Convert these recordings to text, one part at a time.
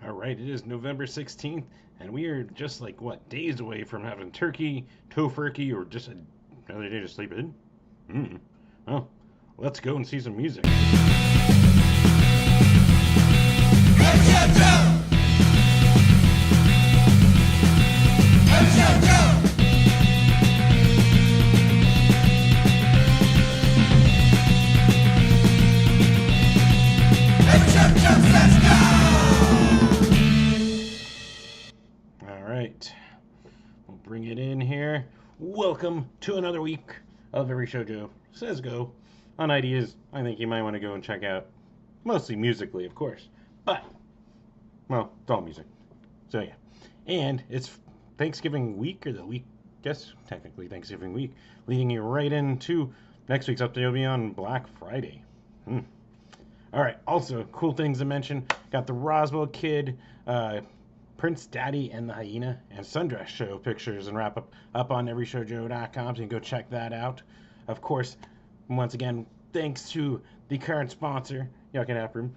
All right, it is November 16th, and we are just like, what, days away from having turkey, tofurkey, or just another day to sleep in? Mm. Well, let's go and see some music. All right, we'll bring it in here. Welcome to another week of Every Show Joe Says Go on ideas I think you might want to go and check out. Mostly musically, of course, but, well, it's all music. So, yeah. And it's Thanksgiving week, or the week, yes, technically Thanksgiving week, leading you right into next week's update will be on Black Friday. All right, also, cool things to mention. Got the Roswell Kid, Prince Daddy and the Hyena, and Sundress Show pictures and wrap up on everyshowjoe.com, so you can go check that out. Of course, once again, thanks to the current sponsor, Yucca Nap Room.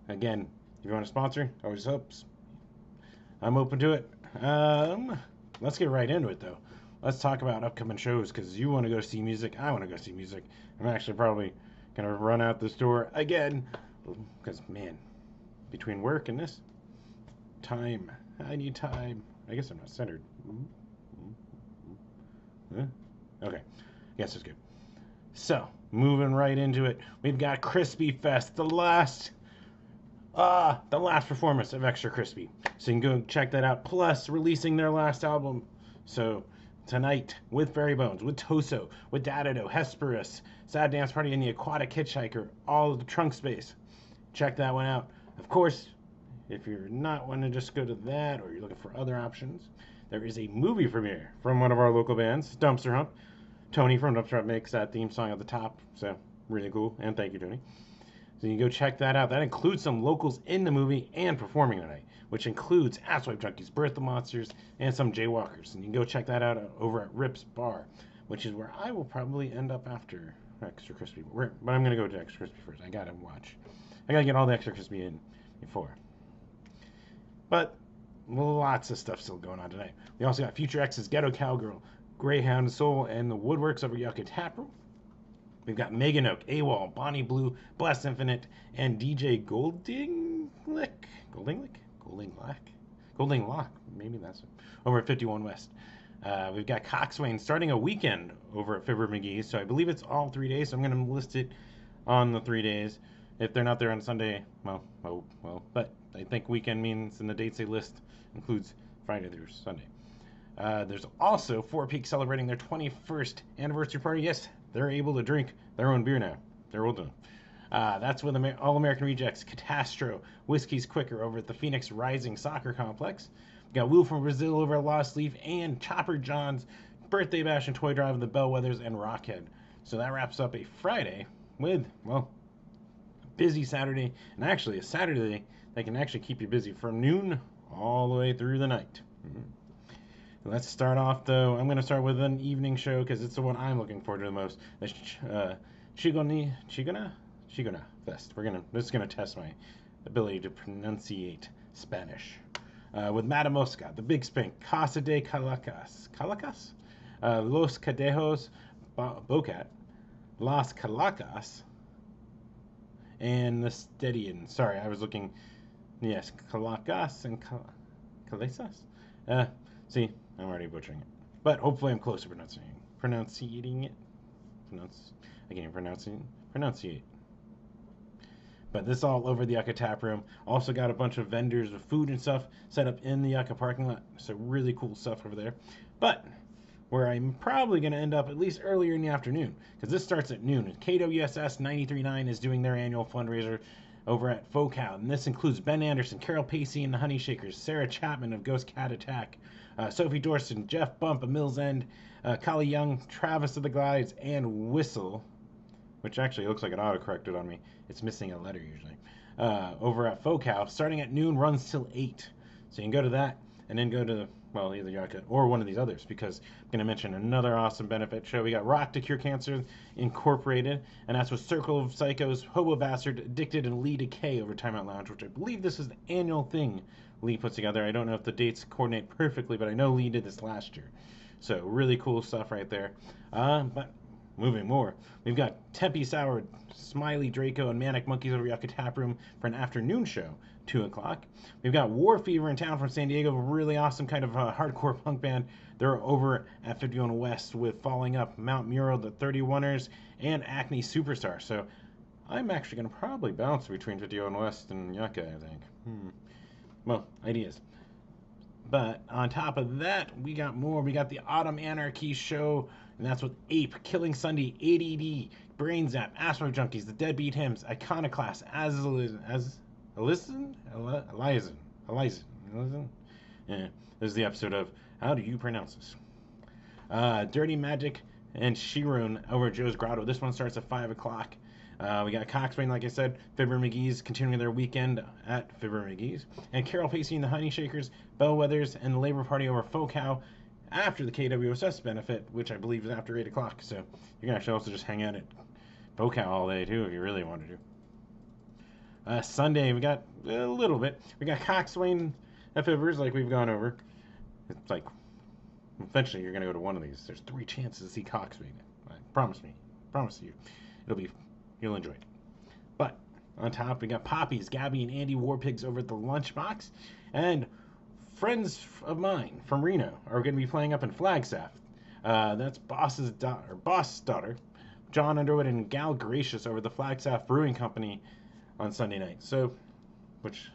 Again, if you want to sponsor, always helps. I'm open to it. Let's get right into it, though. Let's talk about upcoming shows, because you want to go see music, I want to go see music. I'm actually probably going to run out this door again, because, man, between work and this, time. I need time. I guess I'm not centered. Okay. I guess it's good. So, moving right into it, we've got Crispy Fest, the last performance of Extra Crispy. So you can go check that out. Plus, releasing their last album. So, tonight, with Fairy Bones, with Toso, with Dadido, Hesperus, Sad Dance Party, and the Aquatic Hitchhiker, all of the Trunk Space. Check that one out. Of course, if you're not wanting to just go to that, or you're looking for other options, there is a movie premiere from one of our local bands, Dumpster Hump. Tony from Dumpster Hump makes that theme song at the top, so really cool, and thank you, Tony. So you can go check that out. That includes some locals in the movie and performing tonight, which includes Asswipe Junkies, Birth of Monsters, and some Jaywalkers. And you can go check that out over at Rip's Bar, which is where I will probably end up after Extra Crispy. But I'm going to go to Extra Crispy first. I got to watch. I got to get all the Extra Crispy in before. But lots of stuff still going on tonight. We also got Future X's Ghetto Cowgirl, Greyhound Soul, and the Woodworks over Yucca Taproom. We've got Megan Oak, AWOL, Bonnie Blue, Bless Infinite, and DJ Goldinglick? Goldinglock, maybe that's it. Over at 51 West. We've got Coxswain starting a weekend over at Fibber McGee's, so I believe it's all 3 days, so I'm going to list it on the 3 days. If they're not there on Sunday, well, but I think weekend means in the dates they list includes Friday through Sunday. There's also Four Peaks celebrating their 21st anniversary party. Yes, they're able to drink their own beer now. They're old enough. That's with All American Rejects, Catastro, Whiskey's Quicker over at the Phoenix Rising Soccer Complex. We got Will from Brazil over at Lost Leaf, and Chopper John's Birthday Bash and Toy Drive of the Bellwethers and Rockhead. So that wraps up a Friday with, well, busy Saturday, and actually a Saturday that can actually keep you busy from noon all the way through the night. Let's start off, though. I'm going to start with an evening show because it's the one I'm looking forward to the most. The Chigona Fest. This is gonna test my ability to pronunciate Spanish. With Matamosca, the Big Spink, Casa de Calacas, Los Cadejos, Bocat, Las Calacas, and the Steadian. Sorry, I was looking. Yes, Calacas and Calesas. See, I'm already butchering it, but hopefully I'm close to pronunciating it. I can't pronunciate. But this all over the Yucca Tap Room. Also got a bunch of vendors of food and stuff set up in the Yucca parking lot. So really cool stuff over there. But where I'm probably going to end up at least earlier in the afternoon, because this starts at noon. And KWSS 93.9 is doing their annual fundraiser over at FOCAL. And this includes Ben Anderson, Carol Pacey and the Honey Shakers, Sarah Chapman of Ghost Cat Attack, Sophie Dorson, Jeff Bump of Mills End, Kali Young, Travis of the Glides, and Whistle, which actually looks like it autocorrected on me. It's missing a letter usually. Over at FOCAL, starting at noon, runs till 8. So you can go to that, and then go to well, either Yucca or one of these others, because I'm going to mention another awesome benefit show. We got Rock to Cure Cancer Incorporated, and that's with Circle of Psychos, Hobo Bastard, Addicted, and Lee Decay over Time Out Lounge, which I believe this is the annual thing Lee puts together. I don't know if the dates coordinate perfectly, but I know Lee did this last year. So really cool stuff right there. But moving more, we've got Tempe Sour, Smiley Draco, and Manic Monkeys over Yucca Tap Room for an afternoon show, 2 o'clock. We've got War Fever in town from San Diego, a really awesome kind of hardcore punk band. They're over at 51 West with Falling Up, Mount Mural, the 31ers, and Acne Superstar. So I'm actually going to probably bounce between 51 West and Yucca, I think. Well, ideas. But on top of that, we got more. We got the Autumn Anarchy show, and that's with Ape, Killing Sunday, ADD, Brain Zap, Astro Junkies, The Deadbeat Hymns, Iconoclast, Elizen? Yeah, this is the episode of How Do You Pronounce This? Dirty Magic and Shirun over Joe's Grotto. This one starts at 5 o'clock. We got Coxswain, like I said, Fibber McGee's continuing their weekend at Fibber McGee's, and Carol Pacey and the Honey Shakers, Bellwethers, and the Labor Party over Focow after the KWSS benefit, which I believe is after 8 o'clock. So you can actually also just hang out at Focow all day too if you really want to. Sunday, we got a little bit. We got Coxswain at Fibbers, like we've gone over. It's like, eventually you're going to go to one of these. There's 3 chances to see Coxswain. Promise you. You'll enjoy it. But on top, we got Poppies, Gabby, and Andy Warpigs over at the Lunchbox. And friends of mine from Reno are going to be playing up in Flagstaff. That's Boss daughter, John Underwood, and Gal Gracious over at the Flagstaff Brewing Company on Sunday night. So, which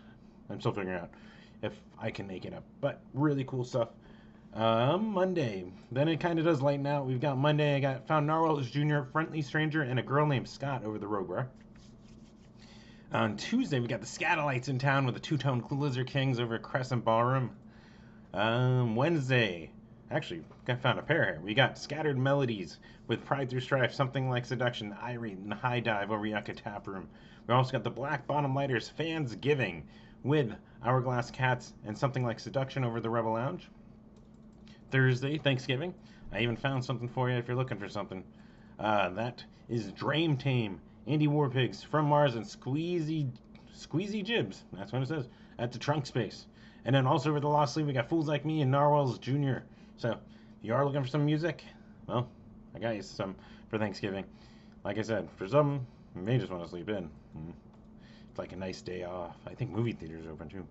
I'm still figuring out if I can make it up. But really cool stuff. Monday. Then it kind of does lighten out. We've got Monday. I found Narwhals Jr., Friendly Stranger, and a girl named Scott over the Rogue Bar. On Tuesday, we got the Scatolites in town with the Two-Tone Lizard Kings over at Crescent Ballroom. Wednesday, actually, I found a pair here. We got Scattered Melodies with Pride Through Strife, Something Like Seduction, Irie, and High Dive over Yucca Tap Room. We also got the Black Bottom Lighters Fans Giving with Hourglass Cats and Something Like Seduction over the Rebel Lounge. Thursday, Thanksgiving. I even found something for you if you're looking for something. That is Dream Tame, Andy Warpigs, From Mars, and Squeezy Jibs. That's what it says. At the Trunk Space. And then also over the Lost Sleeve, we got Fools Like Me and Narwhals Jr. So, if you are looking for some music, well, I got you some for Thanksgiving. Like I said, for some, you may just want to sleep in. It's like a nice day off. I think movie theaters are open too.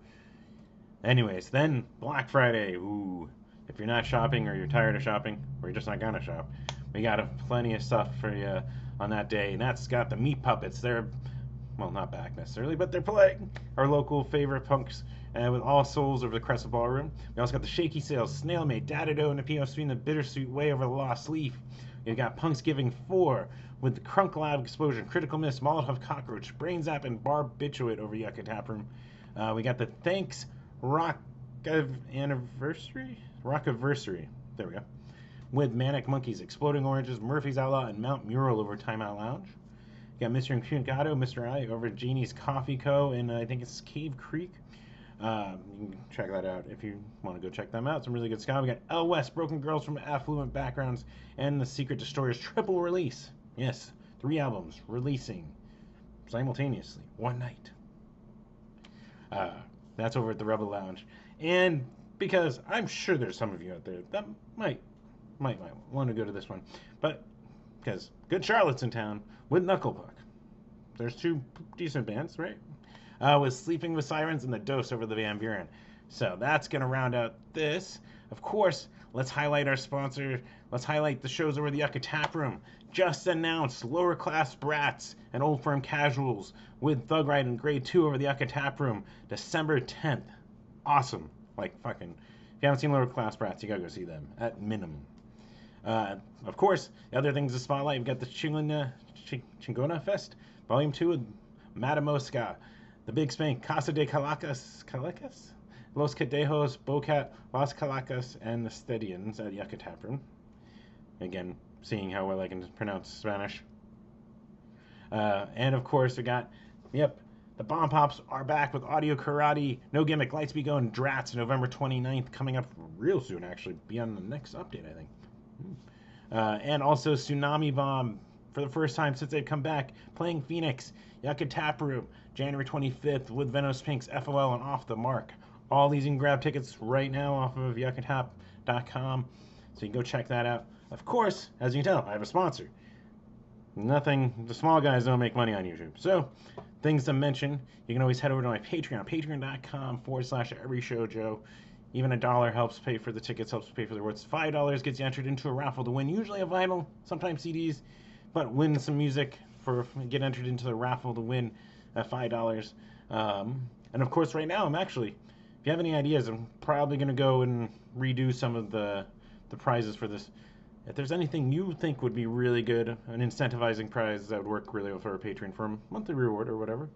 Anyways, then Black Friday. Ooh. If you're not shopping or you're tired of shopping or you're just not going to shop, we got plenty of stuff for you on that day. And that's got the Meat Puppets. They're, well, not back necessarily, but they're playing our local favorite punks with All Souls over the Crescent Ballroom. We also got the Shaky Sales, Snail Mate, Dadado, and the PO3 and the Bittersweet Way over the Lost Leaf. We've got Punks Giving 4 with the Crunk Lab Explosion, Critical Miss, Molotov Cockroach, Brain Zap, and Barbituate over Yucca Tap Room. We got the Thanks Rock Anniversary? Rockiversary. There we go. With Manic Monkeys, Exploding Oranges, Murphy's Outlaw, and Mount Mural over Time Out Lounge. You got Mr. Incuncato, Mr. I over Jeannie's Coffee Co. and I think it's Cave Creek. You can check that out if you want to go check them out. Some really good ska. We got L West, Broken Girls from Affluent Backgrounds, and the Secret Destroyers triple release. Yes, 3 albums releasing simultaneously one night. That's over at the Rebel Lounge. And because I'm sure there's some of you out there that might want to go to this one. But because Good Charlotte's in town with Knucklepuck. There's 2 decent bands, right? With Sleeping with Sirens and The Dose over the Van Buren. So that's going to round out this. Of course, let's highlight our sponsor. Let's highlight the shows over the Yucca Tap Room. Just announced Lower Class Brats and Old Firm Casuals with Thug Ride and Grade 2 over the Yucca Tap Room. December 10th. Awesome. Like, fucking, if you haven't seen Lower Class Brats, you gotta go see them, at minimum. Of course, the other things to spotlight, we've got the Chingona Fest, Volume 2 with Matamosca, the Big Spank, Casa de Calacas, Los Cadejos, Bocat, Las Calacas, and the Stedians at Yucca Tap Room. Again, seeing how well I can pronounce Spanish. And of course, we got, The Bomb Pops are back with Audio Karate, No Gimmick, Lightspeed Go, and Drats November 29th, coming up real soon, actually. Be on the next update, I think. And also Tsunami Bomb, for the first time since they've come back, playing Phoenix, Yucca Taproom, January 25th with Venos Pinks, FOL, and Off the Mark. All these you can grab tickets right now off of yuccatap.com, so you can go check that out. Of course, as you can tell, I have a sponsor. Nothing, the small guys don't make money on YouTube. So, things to mention, you can always head over to my Patreon, patreon.com/everyshowjoe. Even $1 helps pay for the tickets, helps pay for the awards. $5 gets you entered into a raffle to win, usually a vinyl, sometimes CDs, but win some music get entered into the raffle to win at $5. And of course, right now, if you have any ideas, I'm probably going to go and redo some of the prizes for this. If there's anything you think would be really good, an incentivizing prize that would work really well for a patron for a monthly reward or whatever,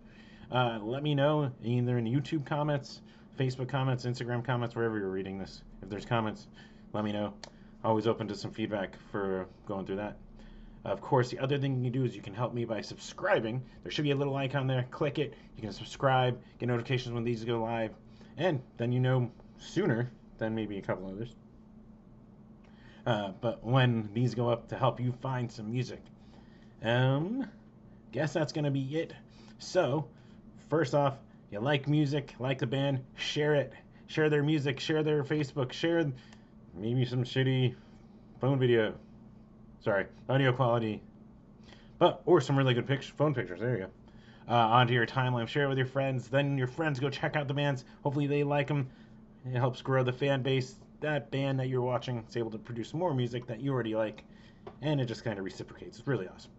let me know either in YouTube comments, Facebook comments, Instagram comments, wherever you're reading this. If there's comments, let me know. Always open to some feedback for going through that. Of course, the other thing you can do is you can help me by subscribing. There should be a little icon there. Click it. You can subscribe, get notifications when these go live, and then you know sooner than maybe a couple others. But when these go up to help you find some music. Guess that's going to be it. So, first off, you like music, like the band, share it. Share their music, share their Facebook, share maybe some shitty phone video. Sorry, audio quality. Or some really good phone pictures. There you go. Onto your timeline. Share it with your friends. Then your friends go check out the bands. Hopefully they like them. It helps grow the fan base. That band that you're watching is able to produce more music that you already like. And it just kind of reciprocates. It's really awesome.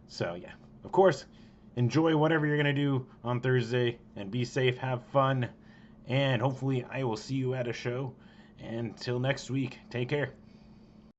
So, yeah. Of course, enjoy whatever you're going to do on Thursday. And be safe. Have fun. And hopefully I will see you at a show. And until next week, take care.